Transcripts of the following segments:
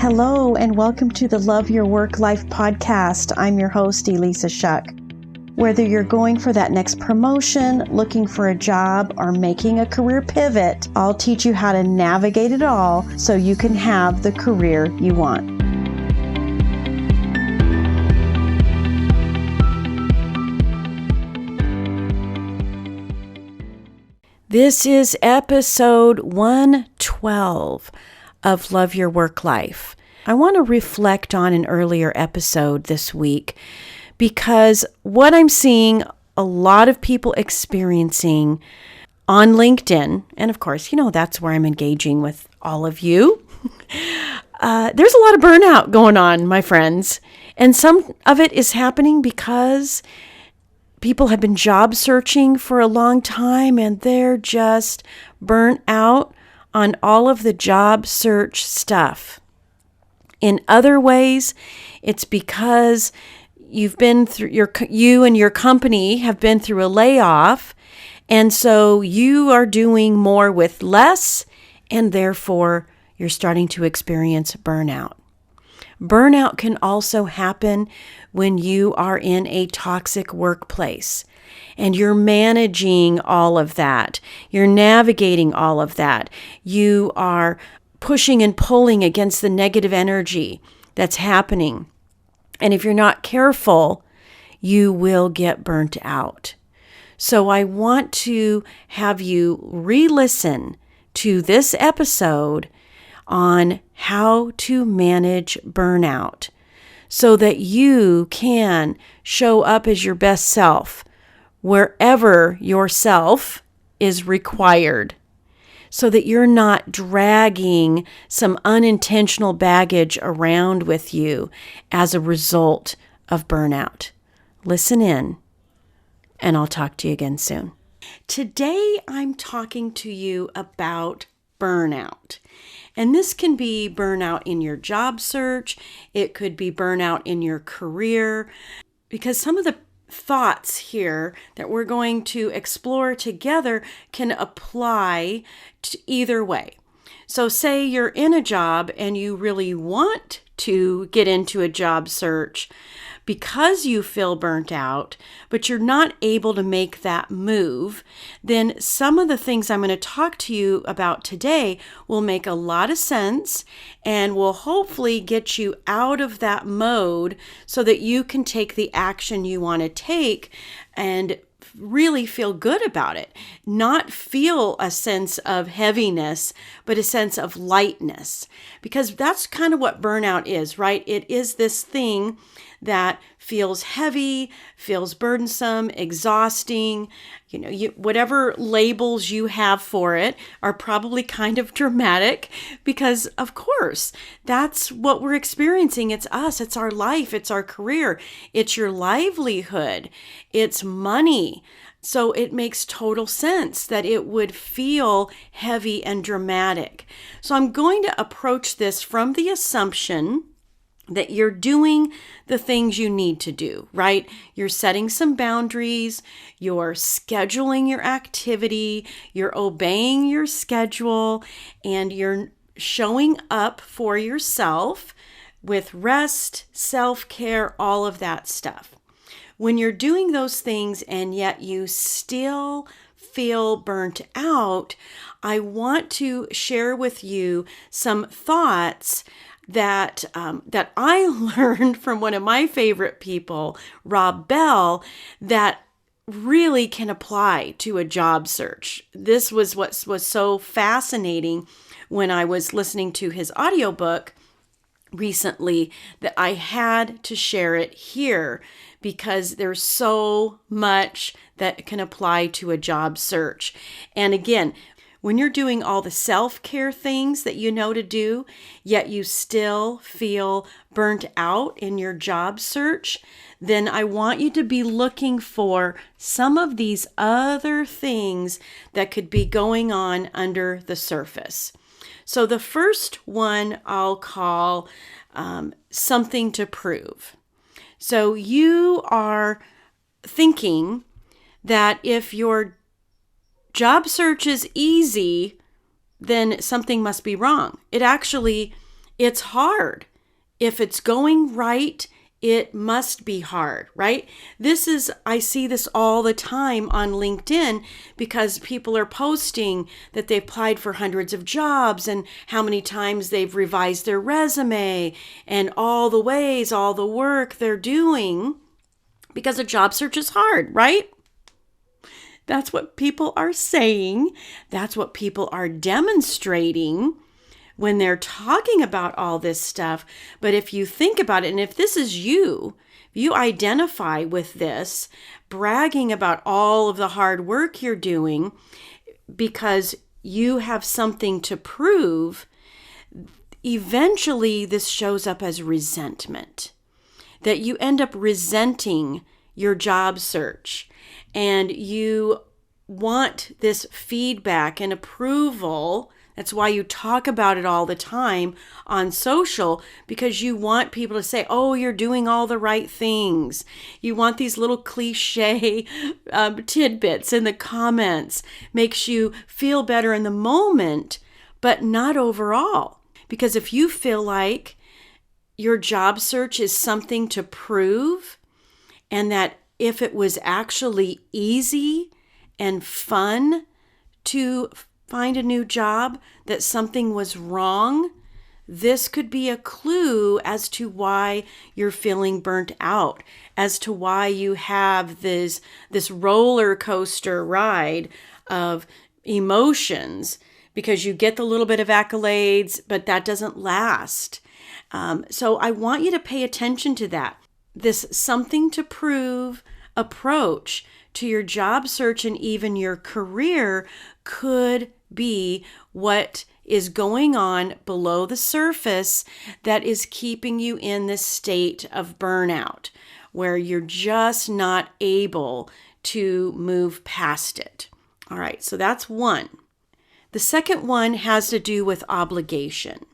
Hello, and welcome to the Love Your Work Life podcast. I'm your host, Elissa Shuck. Whether you're going for that next promotion, looking for a job, or making a career pivot, I'll teach you how to navigate it all so you can have the career you want. This is episode 112 of Love Your Work Life. I want to reflect on an earlier episode this week because what I'm seeing a lot of people experiencing on LinkedIn, and of course, that's where I'm engaging with all of you. There's a lot of burnout going on, my friends, and some of it is happening because people have been job searching for a long time and they're just burnt out on all of the job search stuff. In other ways, it's because you've been through you and your company have been through a layoff, and so you are doing more with less, and therefore you're starting to experience burnout. Burnout can also happen when you are in a toxic workplace and you're managing all of that. You're navigating all of that. You are pushing and pulling against the negative energy that's happening. And if you're not careful, you will get burnt out. So I want to have you re-listen to this episode on how to manage burnout so that you can show up as your best self wherever your self is required, so that you're not dragging some unintentional baggage around with you as a result of burnout. Listen in, and I'll talk to you again soon. Today, I'm talking to you about burnout. And this can be burnout in your job search. It could be burnout in your career, because some of the thoughts here that we're going to explore together can apply to either way. So say you're in a job and you really want to get into a job search because you feel burnt out, but you're not able to make that move, then some of the things I'm going to talk to you about today will make a lot of sense and will hopefully get you out of that mode so that you can take the action you want to take and really feel good about it. Not feel a sense of heaviness, but a sense of lightness. Because that's kind of what burnout is, right? It is this thing that feels heavy, feels burdensome, exhausting. Whatever labels you have for it are probably kind of dramatic because, of course, that's what we're experiencing. It's us, it's our life, it's our career, it's your livelihood, it's money. So it makes total sense that it would feel heavy and dramatic. So I'm going to approach this from the assumption that you're doing the things you need to do, right? You're setting some boundaries, you're scheduling your activity, you're obeying your schedule, and you're showing up for yourself with rest, self-care, all of that stuff. When you're doing those things and yet you still feel burnt out, I want to share with you some thoughts that I learned from one of my favorite people, Rob Bell, that really can apply to a job search. This was what was so fascinating when I was listening to his audiobook recently that I had to share it here because there's so much that can apply to a job search. And again, when you're doing all the self-care things that you know to do, yet you still feel burnt out in your job search, then I want you to be looking for some of these other things that could be going on under the surface. So the first one I'll call something to prove. So you are thinking that if your job search is easy, then something must be wrong. It actually It's hard. If it's going right, it must be hard, right? I see this all the time on LinkedIn because people are posting that they applied for hundreds of jobs and how many times they've revised their resume and all the ways, all the work they're doing because a job search is hard, right? That's what people are saying. That's what people are demonstrating when they're talking about all this stuff. But if you think about it, and if this is you, if you identify with this, bragging about all of the hard work you're doing because you have something to prove, eventually this shows up as resentment. That you end up resenting your job search and you want this feedback and approval. That's why you talk about it all the time on social, because you want people to say, oh, you're doing all the right things. You want these little cliche tidbits in the comments. Makes you feel better in the moment, but not overall. Because if you feel like your job search is something to prove, and that if it was actually easy and fun to find a new job, that something was wrong, this could be a clue as to why you're feeling burnt out, as to why you have this roller coaster ride of emotions, because you get the little bit of accolades, but that doesn't last. So I want you to pay attention to that. This something to prove approach to your job search and even your career could be what is going on below the surface that is keeping you in this state of burnout, where you're just not able to move past it. All right, so that's one. The second one has to do with obligation.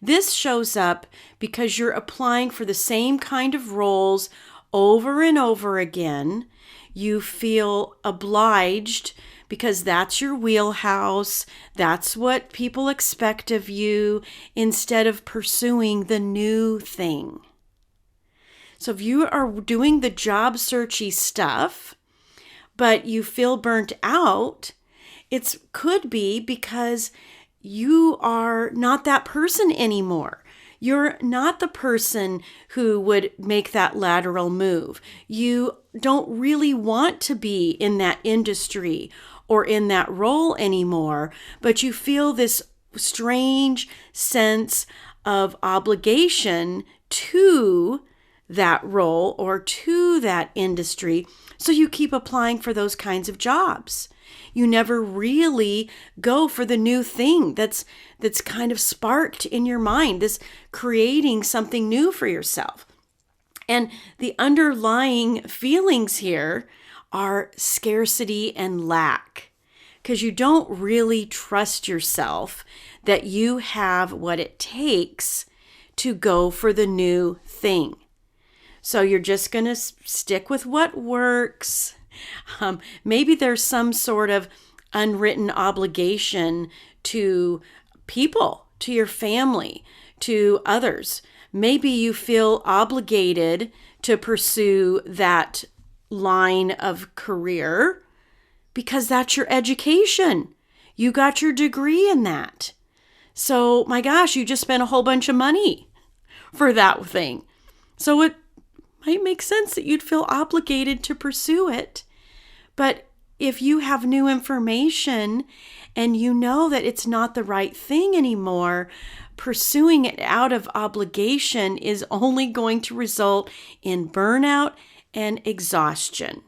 This shows up because you're applying for the same kind of roles over and over again. You feel obliged because that's your wheelhouse. That's what people expect of you, instead of pursuing the new thing. So if you are doing the job searchy stuff, but you feel burnt out, it could be because you are not that person anymore. You're not the person who would make that lateral move. You don't really want to be in that industry or in that role anymore, but you feel this strange sense of obligation to that role or to that industry. So you keep applying for those kinds of jobs. You never really go for the new thing that's kind of sparked in your mind, this creating something new for yourself. And the underlying feelings here are scarcity and lack, because you don't really trust yourself that you have what it takes to go for the new thing. So you're just going to stick with what works. Maybe there's some sort of unwritten obligation to people, to your family, to others. Maybe you feel obligated to pursue that line of career because that's your education. You got your degree in that. So, my gosh, you just spent a whole bunch of money for that thing. So it might make sense that you'd feel obligated to pursue it. But if you have new information and you know that it's not the right thing anymore, pursuing it out of obligation is only going to result in burnout and exhaustion.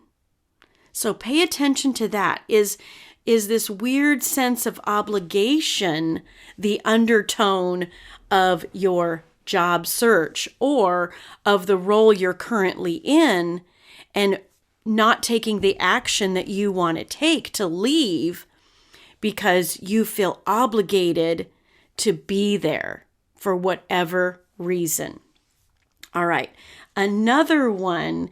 So pay attention to that. Is this weird sense of obligation the undertone of your job search or of the role you're currently in, and not taking the action that you want to take to leave because you feel obligated to be there for whatever reason? All right. Another one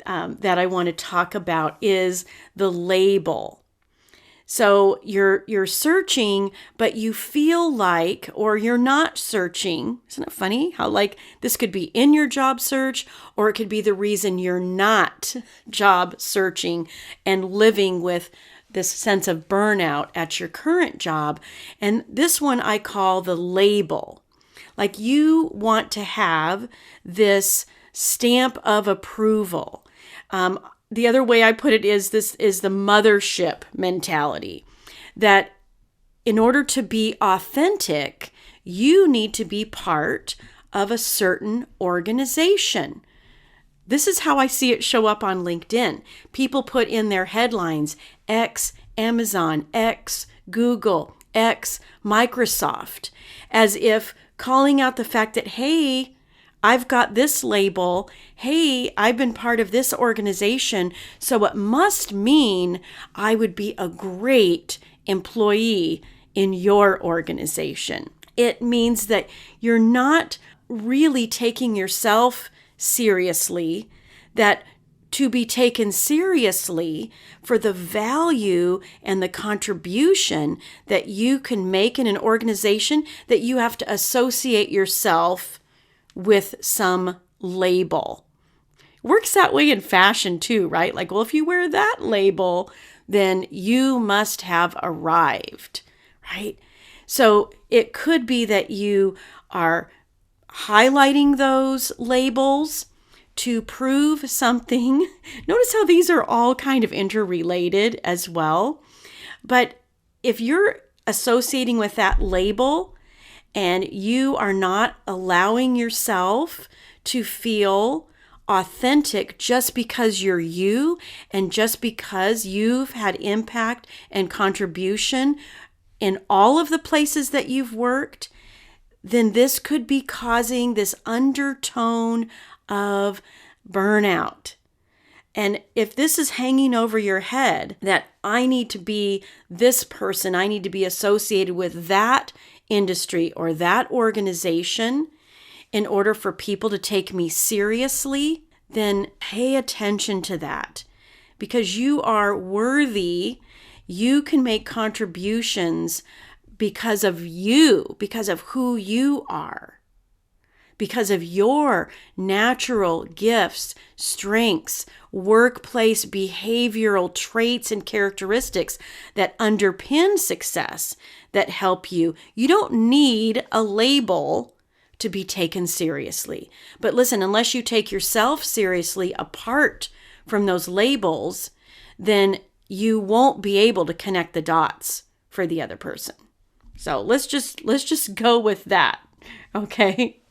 that I want to talk about is the label. So you're searching, but you feel like, or you're not searching. Isn't it funny how like this could be in your job search, or it could be the reason you're not job searching and living with this sense of burnout at your current job. And this one I call the label. Like you want to have this stamp of approval. The other way I put it is this is the mothership mentality, that in order to be authentic, you need to be part of a certain organization. This is how I see it show up on LinkedIn. People put in their headlines, X Amazon, X Google, X Microsoft, as if calling out the fact that, hey, I've got this label. Hey, I've been part of this organization, so it must mean I would be a great employee in your organization. It means that you're not really taking yourself seriously, that to be taken seriously for the value and the contribution that you can make in an organization, that you have to associate yourself with some label. Works that way in fashion too, right? Like, well, if you wear that label, then you must have arrived, right? So it could be that you are highlighting those labels to prove something. Notice how these are all kind of interrelated as well. But if you're associating with that label, and you are not allowing yourself to feel authentic just because you're you and just because you've had impact and contribution in all of the places that you've worked, then this could be causing this undertone of burnout. And if this is hanging over your head, that I need to be this person, I need to be associated with that industry or that organization in order for people to take me seriously, then pay attention to that, because you are worthy. You can make contributions because of you, because of who you are, because of your natural gifts, strengths, workplace behavioral traits and characteristics that underpin success, that help you. You don't need a label to be taken seriously. But listen, unless you take yourself seriously apart from those labels, then you won't be able to connect the dots for the other person. So let's just go with that. Okay?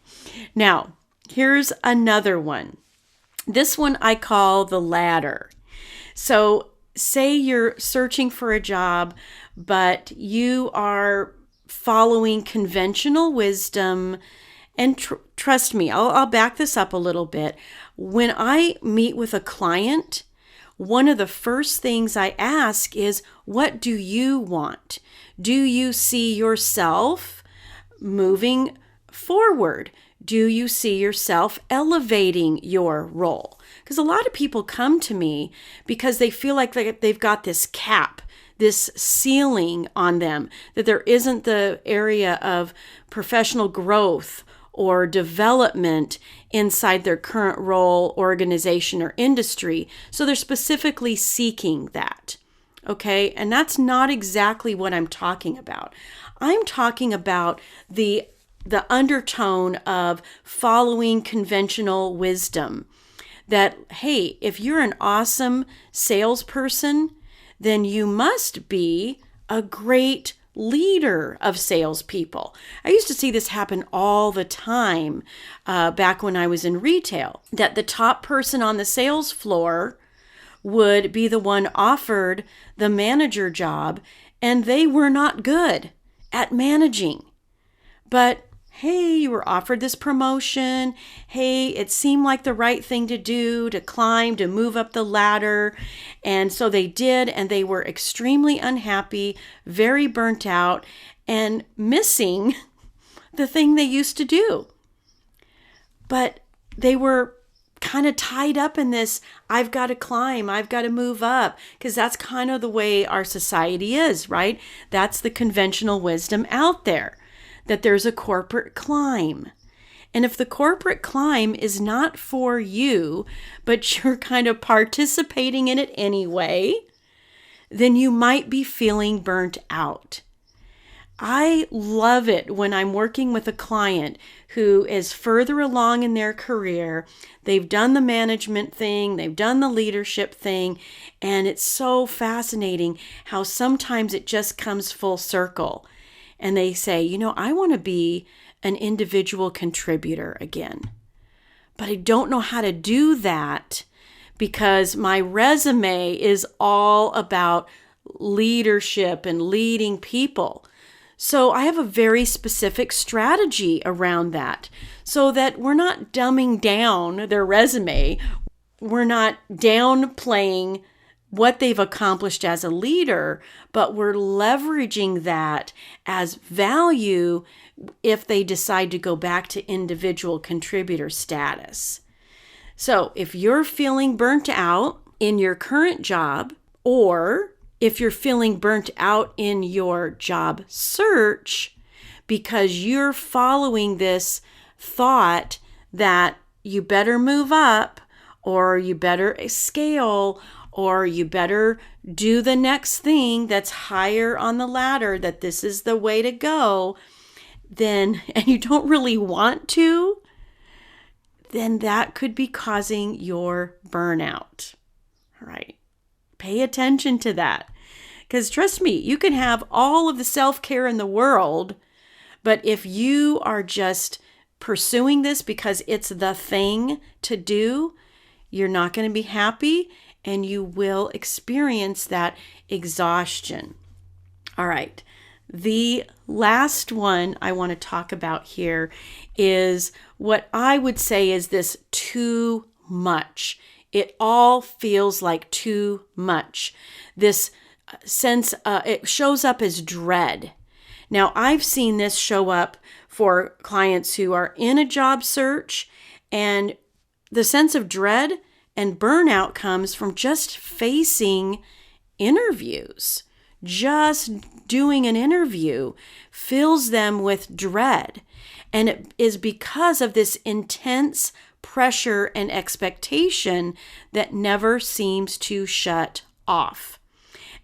Now, here's another one. This one I call the ladder. So say you're searching for a job, but you are following conventional wisdom. And trust me, I'll back this up a little bit. When I meet with a client, one of the first things I ask is, what do you want? Do you see yourself moving forward? Do you see yourself elevating your role? Because a lot of people come to me because they feel like they've got this cap, this ceiling on them, that there isn't the area of professional growth or development inside their current role, organization, or industry. So they're specifically seeking that. Okay? And that's not exactly what I'm talking about. I'm talking about the undertone of following conventional wisdom, that, hey, if you're an awesome salesperson, then you must be a great leader of salespeople. I used to see this happen all the time back when I was in retail, that the top person on the sales floor would be the one offered the manager job, and they were not good at managing. But hey, you were offered this promotion. Hey, it seemed like the right thing to do, to climb, to move up the ladder. And so they did, and they were extremely unhappy, very burnt out, and missing the thing they used to do. But they were kind of tied up in this, I've got to climb, I've got to move up, because that's kind of the way our society is, right? That's the conventional wisdom out there, that there's a corporate climb. And if the corporate climb is not for you, but you're kind of participating in it anyway, then you might be feeling burnt out. I love it when I'm working with a client who is further along in their career. They've done the management thing, they've done the leadership thing, and it's so fascinating how sometimes it just comes full circle. And they say, I want to be an individual contributor again, but I don't know how to do that because my resume is all about leadership and leading people. So I have a very specific strategy around that so that we're not dumbing down their resume. We're not downplaying what they've accomplished as a leader, but we're leveraging that as value if they decide to go back to individual contributor status. So if you're feeling burnt out in your current job, or if you're feeling burnt out in your job search because you're following this thought that you better move up, or you better scale, or you better do the next thing that's higher on the ladder, that this is the way to go, and you don't really want to, then that could be causing your burnout. All right. Pay attention to that. Because trust me, you can have all of the self-care in the world, but if you are just pursuing this because it's the thing to do, you're not going to be happy and you will experience that exhaustion. All right. The last one I want to talk about here is what I would say is this too much. It all feels like too much. This sense, it shows up as dread. Now, I've seen this show up for clients who are in a job search, and the sense of dread and burnout comes from just facing interviews. Just doing an interview fills them with dread. And it is because of this intense pressure and expectation that never seems to shut off.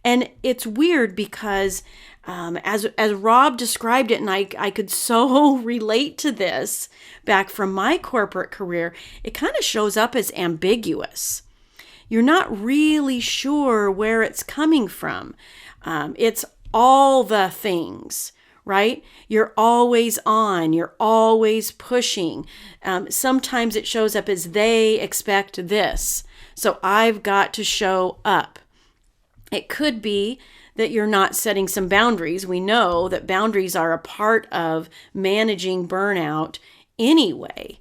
And it's weird because as Rob described it, and I could so relate to this back from my corporate career, it kind of shows up as ambiguous. You're not really sure where it's coming from. It's all the things, right? You're always on, you're always pushing. Sometimes it shows up as they expect this, so I've got to show up. It could be that you're not setting some boundaries. We know that boundaries are a part of managing burnout anyway.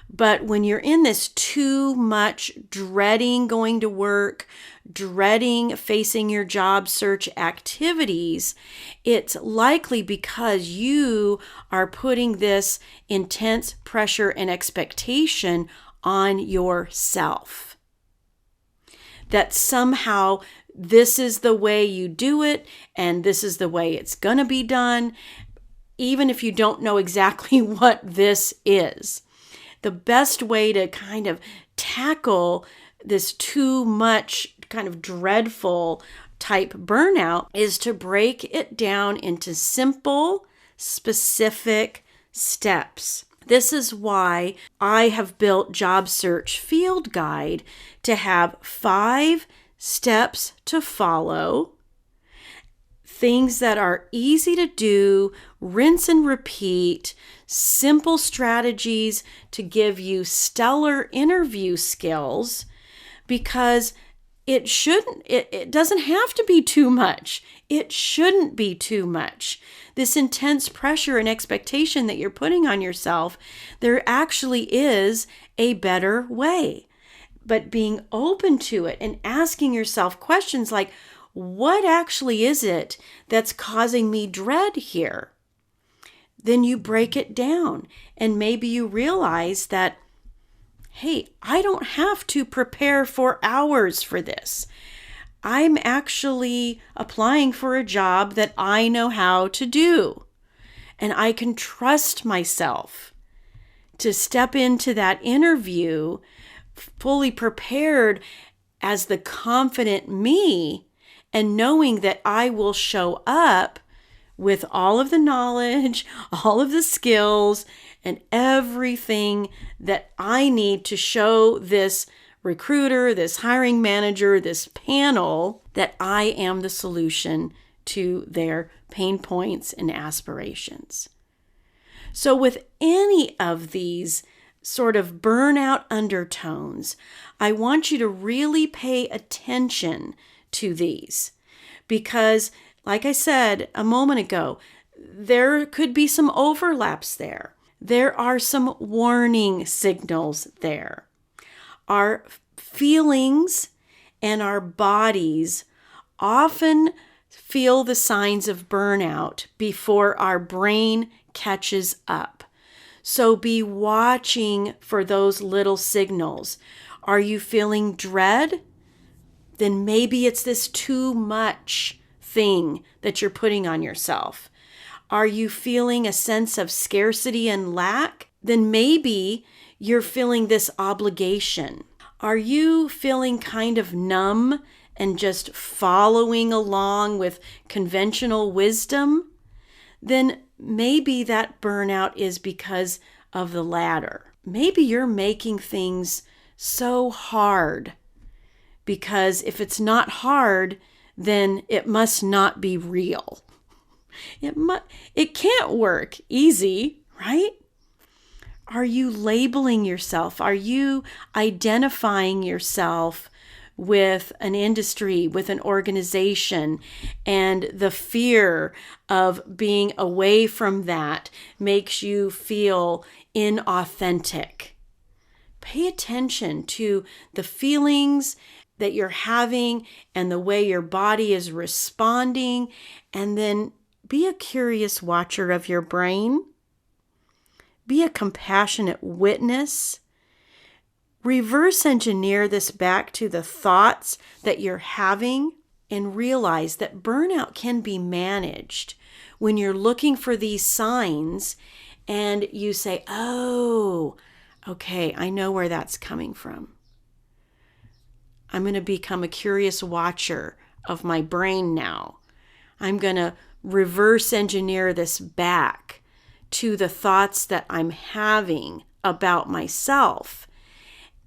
But when you're in this too much dreading going to work, dreading facing your job search activities, it's likely because you are putting this intense pressure and expectation on yourself. That somehow this is the way you do it, and this is the way it's going to be done, even if you don't know exactly what this is. The best way to kind of tackle this too much kind of dreadful type burnout is to break it down into simple, specific steps. This is why I have built Job Search Field Guide to have 5 steps to follow, things that are easy to do, rinse and repeat, simple strategies to give you stellar interview skills, because it doesn't have to be too much. It shouldn't be too much. This intense pressure and expectation that you're putting on yourself, there actually is a better way. But being open to it and asking yourself questions like, what actually is it that's causing me dread here? Then you break it down, and maybe you realize that, hey, I don't have to prepare for hours for this. I'm actually applying for a job that I know how to do. And I can trust myself to step into that interview fully prepared as the confident me and knowing that I will show up with all of the knowledge, all of the skills, and everything that I need to show this recruiter, this hiring manager, this panel that I am the solution to their pain points and aspirations. So with any of these sort of burnout undertones, I want you to really pay attention to these because, like I said a moment ago, there could be some overlaps there. There are some warning signals there. Our feelings and our bodies often feel the signs of burnout before our brain catches up. So be watching for those little signals. Are you feeling dread? Then maybe it's this too much thing that you're putting on yourself. Are you feeling a sense of scarcity and lack? Then maybe you're feeling this obligation. Are you feeling kind of numb and just following along with conventional wisdom? Then maybe that burnout is because of the latter. Maybe you're making things so hard because if it's not hard, then it must not be real. It can't work easy, right? Are you labeling yourself? Are you identifying yourself with an industry, with an organization, and the fear of being away from that makes you feel inauthentic? Pay attention to the feelings that you're having and the way your body is responding, and then be a curious watcher of your brain. Be a compassionate witness. Reverse engineer this back to the thoughts that you're having and realize that burnout can be managed when you're looking for these signs and you say, oh, okay, I know where that's coming from. I'm going to become a curious watcher of my brain now. I'm going to reverse engineer this back to the thoughts that I'm having about myself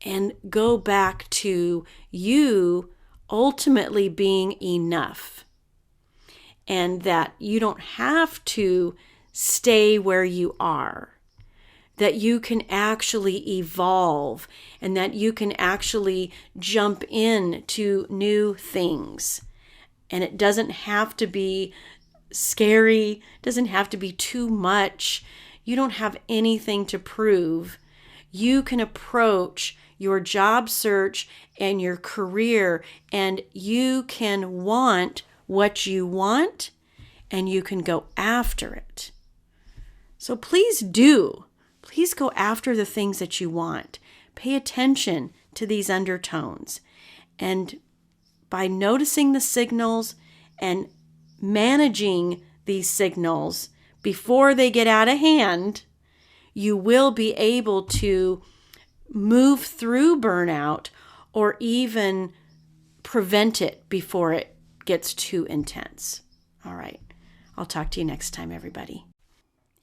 and go back to you ultimately being enough and that you don't have to stay where you are, that you can actually evolve and that you can actually jump into new things. And it doesn't have to be scary, doesn't have to be too much. You don't have anything to prove. You can approach your job search and your career and you can want what you want and you can go after it. So please go after the things that you want. Pay attention to these undertones. And by noticing the signals and managing these signals before they get out of hand, you will be able to move through burnout or even prevent it before it gets too intense. All right. I'll talk to you next time, everybody.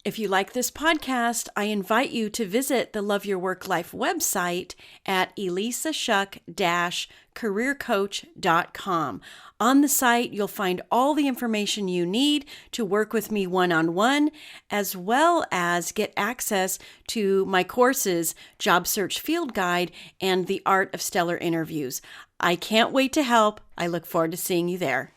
If you like this podcast, I invite you to visit the Love Your Work Life website at elissashuck-careercoach.com. On the site, you'll find all the information you need to work with me one-on-one, as well as get access to my courses, Job Search Field Guide, and The Art of Stellar Interviews. I can't wait to help. I look forward to seeing you there.